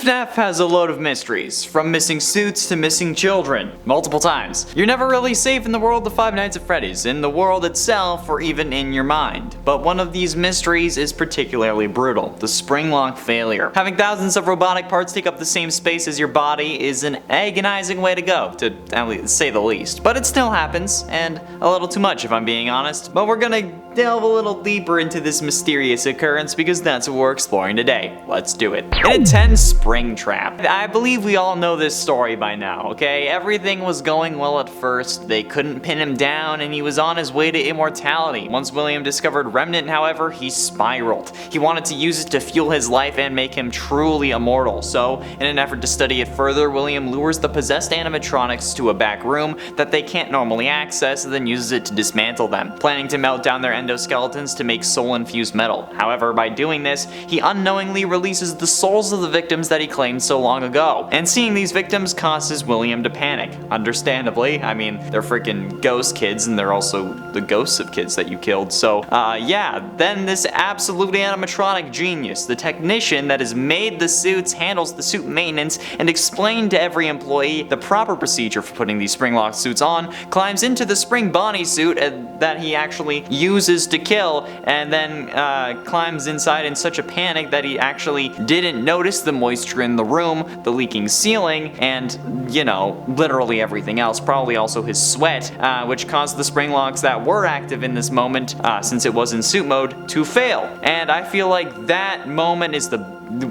FNAF has a load of mysteries, from missing suits to missing children, multiple times. You're never really safe in the world of Five Nights at Freddy's, in the world itself, or even in your mind. But one of these mysteries is particularly brutal, the Springlock failure. Having thousands of robotic parts take up the same space as your body is an agonizing way to go, to at least say the least. But it still happens, and a little too much if I'm being honest. But we're gonna delve a little deeper into this mysterious occurrence because that's what we're exploring today. Let's do it. An intense spring trap. I believe we all know this story by now, okay? Everything was going well at first, they couldn't pin him down, and he was on his way to immortality. Once William discovered Remnant, however, he spiraled. He wanted to use it to fuel his life and make him truly immortal. So, in an effort to study it further, William lures the possessed animatronics to a back room that they can't normally access and then uses it to dismantle them, planning to melt down their endoskeletons to make soul-infused metal. However, by doing this, he unknowingly releases the souls of the victims that he claimed so long ago. And seeing these victims causes William to panic. Understandably, I mean, they're freaking ghost kids and they're also the ghosts of kids that you killed. So, yeah, then this absolute animatronic genius, the technician that has made the suits, handles the suit maintenance, and explained to every employee the proper procedure for putting these Springlock suits on, climbs into the Spring Bonnie suit that he actually uses to kill, and then climbs inside in such a panic that he actually didn't notice the moisture in the room, the leaking ceiling, and, you know, literally everything else, probably also his sweat, which caused the Springlocks that were active in this moment, since it was in suit mode, to fail. And I feel like that moment is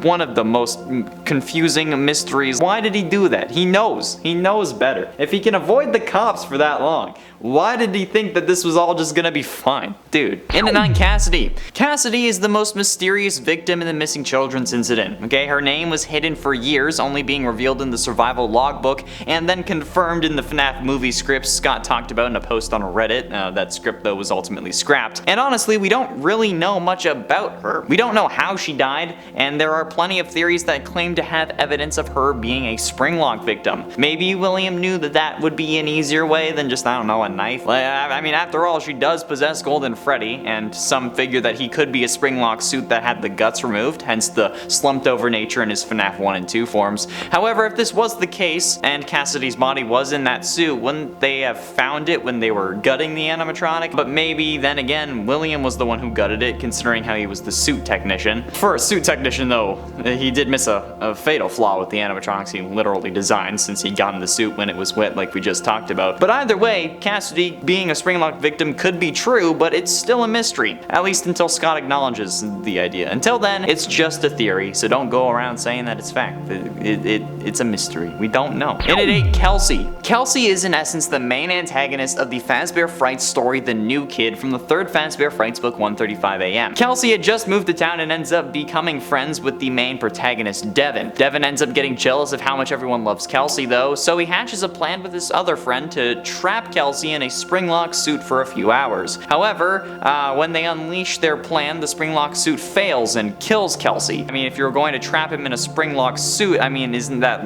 one of the most confusing mysteries. Why did he do that? He knows better. If he can avoid the cops for that long, why did he think that this was all just gonna be fine? Dude. Into 9 Cassidy. Cassidy is the most mysterious victim in the missing children's incident. Okay, her name was hidden for years, only being revealed in the survival logbook and then confirmed in the FNAF movie script Scott talked about in a post on Reddit. That script though was ultimately scrapped. And honestly, we don't really know much about her. We don't know how she died, and there are plenty of theories that claim to have evidence of her being a Springlock victim. Maybe William knew that would be an easier way than just, I don't know, a knife. I mean, after all, she does possess Golden Freddy, and some figure that he could be a Springlock suit that had the guts removed, hence the slumped over nature in his FNAF 1 and 2 forms. However, if this was the case, and Cassidy's body was in that suit, wouldn't they have found it when they were gutting the animatronic? But maybe, then again, William was the one who gutted it, considering how he was the suit technician. For a suit technician though, he did miss a fatal flaw with the animatronics he literally designed, since he got in the suit when it was wet like we just talked about. But either way, Cassidy being a Springlock victim could be true, but it's still a mystery, at least until Scott acknowledges the idea. Until then, it's just a theory, so don't go around saying that it's fact. It's a mystery. We don't know. And at 8, Kelsey. Kelsey is in essence the main antagonist of the Fazbear Frights story The New Kid from the 3rd Fazbear Frights book 135 AM. Kelsey had just moved to town and ends up becoming friends with the main protagonist, Devin. Devin ends up getting jealous of how much everyone loves Kelsey though, so he hatches a plan with his other friend to trap Kelsey in a Springlock suit for a few hours. However, when they unleash their plan, the Springlock suit fails and kills Kelsey. I mean, if you're going to trap him in a Springlock suit, I mean, isn't that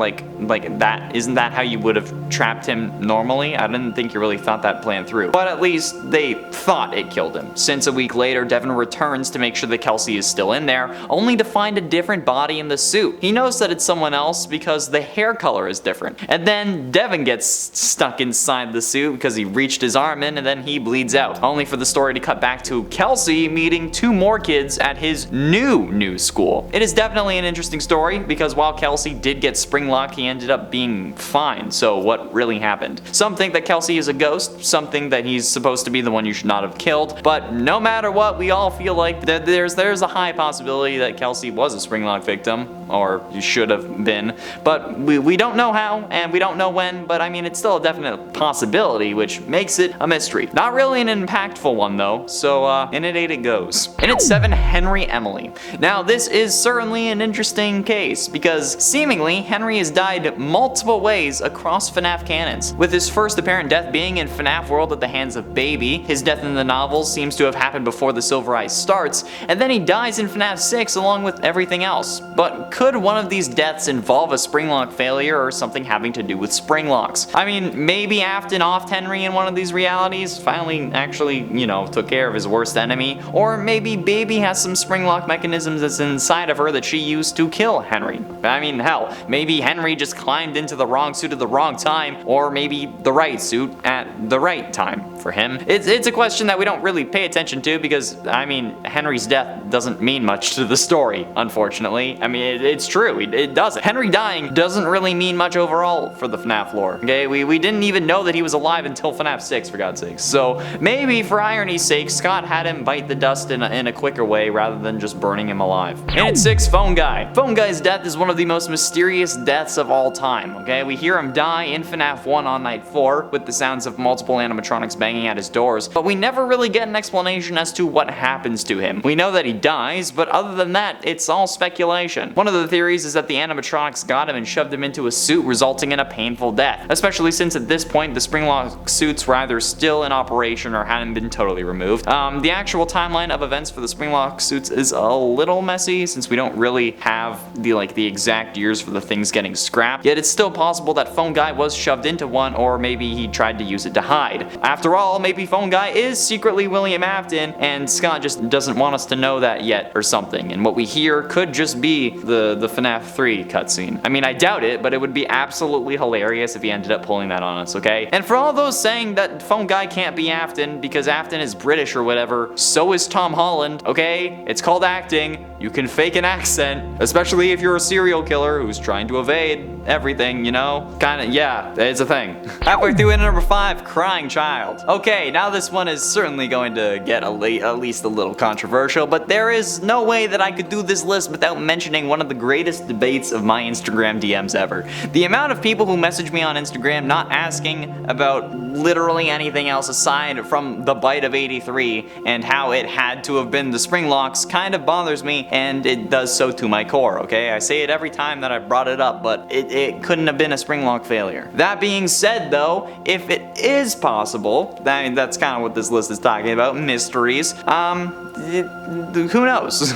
isn't that how you would have trapped him normally? I didn't think you really thought that plan through. But at least they thought it killed him, since a week later, Devin returns to make sure that Kelsey is still in there, only to find a different body in the suit. He knows that it's someone else because the hair color is different. And then Devin gets stuck inside the suit because he reached his arm in and then he bleeds out. Only for the story to cut back to Kelsey meeting 2 more kids at his new school. It is definitely an interesting story because while Kelsey did get Springlock, he ended up being fine. So what really happened? Some think that Kelsey is a ghost, some think that he's supposed to be the one you should not have killed, but no matter what, we all feel like that there's a high possibility that Kelsey was a Springlock victim, or you should have been, but we don't know how and we don't know when, but I mean, it's still a definite possibility, which makes it a mystery. Not really an impactful one though, so in at 8 it goes. In at 7, Henry Emily. Now this is certainly an interesting case because seemingly Henry has died multiple ways across FNAF canons, with his first apparent death being in FNAF World at the hands of Baby. His death in the novels seems to have happened before the Silver Eye starts, and then he dies in FNAF 6 along with everything everything else. But could one of these deaths involve a Springlock failure or something having to do with Springlocks? I mean, maybe Afton offed Henry in one of these realities, finally actually, you know, took care of his worst enemy. Or maybe Baby has some Springlock mechanisms that's inside of her that she used to kill Henry. I mean, hell, maybe Henry just climbed into the wrong suit at the wrong time, or maybe the right suit at the right time for him. It's a question that we don't really pay attention to because, I mean, Henry's death doesn't mean much to the story, unfortunately. I mean, it's true, it doesn't. Henry dying doesn't really mean much overall for the FNAF lore, okay? We didn't even know that he was alive until FNAF 6, for God's sakes. So maybe for irony's sake, Scott had him bite the dust in a quicker way rather than just burning him alive. And at 6, Phone Guy. Phone Guy's death is one of the most mysterious deaths of all time, okay? We hear him die in FNAF 1 on night 4 with the sounds of multiple animatronics banging at his doors, but we never really get an explanation as to what happens to him. We know that he dies, but other than that, it's all speculation. One of the theories is that the animatronics got him and shoved him into a suit, resulting in a painful death, especially since at this point the Springlock suits were either still in operation or hadn't been totally removed. The actual timeline of events for the Springlock suits is a little messy since we don't really have the exact years for the things getting scrapped, yet it's still possible that Phone Guy was shoved into one, or maybe he tried to use it to hide. After all, maybe Phone Guy is secretly William Afton and Scott just doesn't want us to know that yet or something, and what we hear could just be the FNAF 3 cutscene. I mean, I doubt it, but it would be absolutely hilarious if he ended up pulling that on us, okay? And for all those saying that Phone Guy can't be Afton because Afton is British or whatever, so is Tom Holland, okay? It's called acting. You can fake an accent, especially if you're a serial killer who's trying to evade everything, you know? Kinda, yeah, it's a thing. Halfway through into number 5, Crying Child. Okay, now this one is certainly going to get at least a little controversial, but there is no way that I could do this list without mentioning one of the greatest debates of my Instagram DMs ever. The amount of people who message me on Instagram not asking about literally anything else aside from the bite of 83 and how it had to have been the Springlocks kind of bothers me, and it does so to my core, okay? I say it every time that I brought it up, but it couldn't have been a Springlock failure. That being said though, if it is possible, I mean, that's kind of what this list is talking about, mysteries, who knows?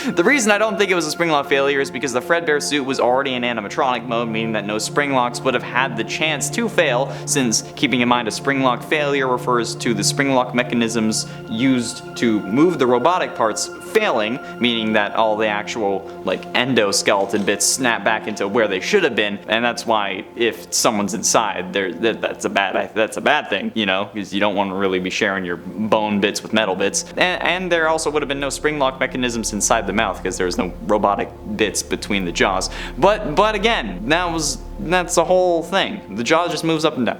The reason I don't think it was a Springlock failure is because the FREDBEAR suit was already in animatronic mode, meaning that no Springlocks would have had the chance to fail, since keeping in mind a Springlock failure refers to the Springlock mechanisms used to move the robotic parts failing, meaning that all the actual endoskeleton bits snap back into where they should have been, and that's why if someone's inside, that's a bad thing, you know, because you don't want to really be sharing your bone bits with metal bits. And there also would have been no Springlock mechanisms inside the mouth because there's no robotic bits between the jaws. But again, that's the whole thing. The jaw just moves up and down.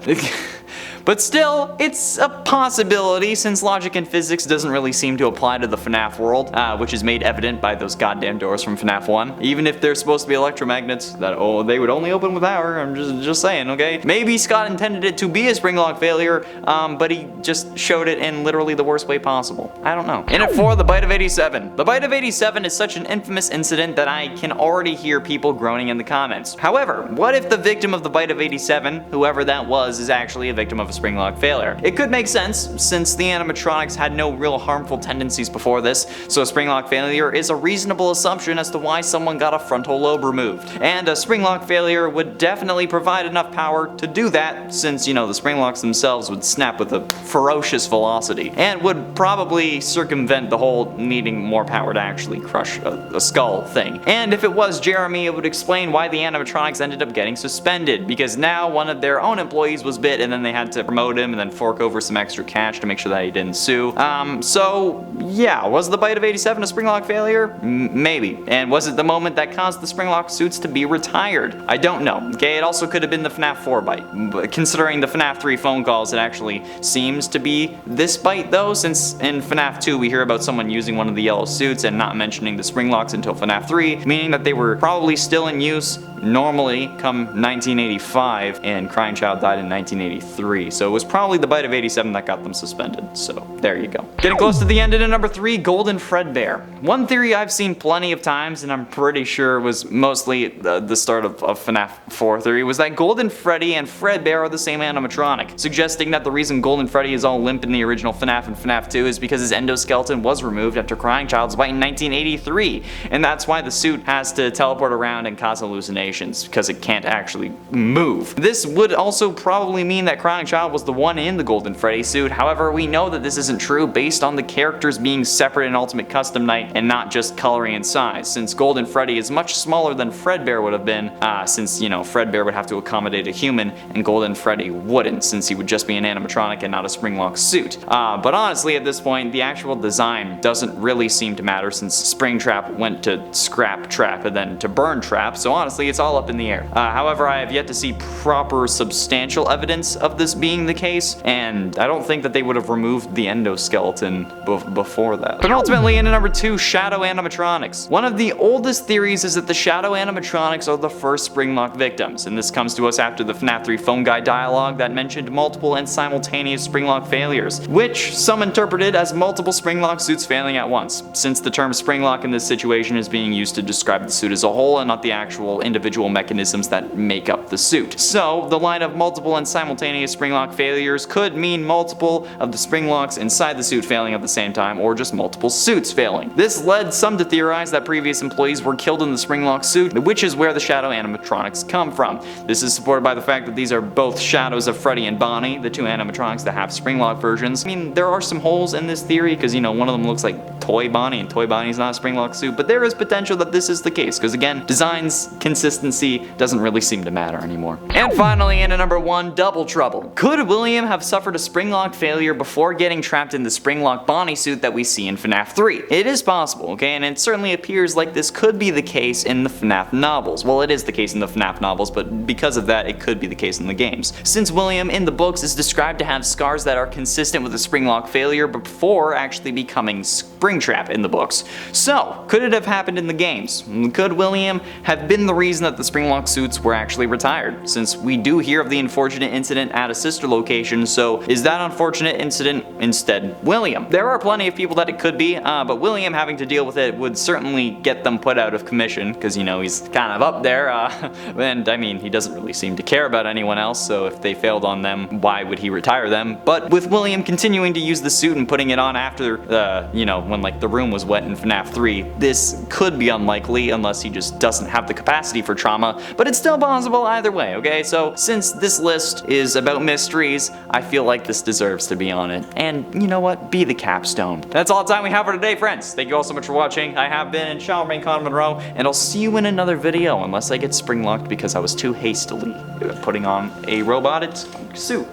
But still, it's a possibility since logic and physics doesn't really seem to apply to the FNAF world, which is made evident by those goddamn doors from FNAF 1. Even if they're supposed to be electromagnets, they would only open with power, I'm just saying, okay? Maybe Scott intended it to be a Springlock failure, but he just showed it in literally the worst way possible. I don't know. In at 4, the bite of 87. The bite of 87 is such an infamous incident that I can already hear people groaning in the comments. However, what if the victim of the bite of 87, whoever that was, is actually a victim of a Springlock failure? It could make sense since the animatronics had no real harmful tendencies before this, so a Springlock failure is a reasonable assumption as to why someone got a frontal lobe removed. And a Springlock failure would definitely provide enough power to do that since, you know, the Springlocks themselves would snap with a ferocious velocity and would probably circumvent the whole needing more power to actually crush a skull thing. And if it was Jeremy, it would explain why the animatronics ended up getting suspended, because now one of their own employees was bit and then they had to promote him and then fork over some extra cash to make sure that he didn't sue. So yeah, was the bite of 87 a Springlock failure? Maybe. And was it the moment that caused the Springlock suits to be retired? I don't know. Okay, it also could have been the FNAF 4 bite. But considering the FNAF 3 phone calls, it actually seems to be this bite though, since in FNAF 2 we hear about someone using one of the yellow suits and not mentioning the Springlocks until FNAF 3, meaning that they were probably still in use normally come 1985, and Crying Child died in 1983. So it was probably the bite of 87 that got them suspended. So there you go. Getting close to the end, and at number 3, Golden Fredbear. One theory I've seen plenty of times, and I'm pretty sure was mostly the start of FNAF 4 theory, was that Golden Freddy and Fredbear are the same animatronic, suggesting that the reason Golden Freddy is all limp in the original FNAF and FNAF 2 is because his endoskeleton was removed after Crying Child's bite in 1983, and that's why the suit has to teleport around and cause hallucinations, because it can't actually move. This would also probably mean that Crying Child was the one in the Golden Freddy suit. However, we know that this isn't true based on the characters being separate in Ultimate Custom Night and not just coloring and size, since Golden Freddy is much smaller than Fredbear would have been, since, you know, Fredbear would have to accommodate a human and Golden Freddy wouldn't, since he would just be an animatronic and not a Springlock suit. But honestly, at this point, the actual design doesn't really seem to matter, since Springtrap went to Scrap Trap and then to Burn Trap, so honestly, it's all up in the air. However, I have yet to see proper substantial evidence of this being the case, and I don't think that they would have removed the endoskeleton before that. But ultimately, in at number 2, Shadow Animatronics. One of the oldest theories is that the Shadow Animatronics are the first Springlock victims, and this comes to us after the FNAF 3 phone guide dialogue that mentioned multiple and simultaneous Springlock failures, which some interpreted as multiple Springlock suits failing at once, since the term Springlock in this situation is being used to describe the suit as a whole and not the actual individual mechanisms that make up the suit. So, the line of multiple and simultaneous Springlock failures could mean multiple of the Springlocks inside the suit failing at the same time, or just multiple suits failing. This led some to theorize that previous employees were killed in the Springlock suit, which is where the Shadow Animatronics come from. This is supported by the fact that these are both shadows of Freddy and Bonnie, the two animatronics that have Springlock versions. I mean, there are some holes in this theory, because, you know, one of them looks like Toy Bonnie, and Toy Bonnie's not a Springlock suit, but there is potential that this is the case, because again, designs, consistency doesn't really seem to matter anymore. And finally, in at number 1, Double Trouble. Could William have suffered a Springlock failure before getting trapped in the Springlock Bonnie suit that we see in FNAF 3? It is possible, okay, and it certainly appears like this could be the case in the FNAF novels. Well, it is the case in the FNAF novels, but because of that, it could be the case in the games. Since William in the books is described to have scars that are consistent with a Springlock failure before actually becoming Springtrap in the books. So, could it have happened in the games? Could William have been the reason that the Springlock suits were actually retired? Since we do hear of the unfortunate incident at a sister location, so is that unfortunate incident instead William? There are plenty of people that it could be, but William having to deal with it would certainly get them put out of commission, because, you know, he's kind of up there, and I mean, he doesn't really seem to care about anyone else, so if they failed on them, why would he retire them? But with William continuing to use the suit and putting it on after, you know, when like the room was wet in FNAF 3, this could be unlikely unless he just doesn't have the capacity for trauma, but it's still possible either way, okay? So since this list is about mysteries, I feel like this deserves to be on it. And you know what? Be the capstone. That's all the time we have for today, friends. Thank you all so much for watching. I have been Shall Remain Con Monroe, and I'll see you in another video unless I get Springlocked because I was too hastily putting on a robotic suit.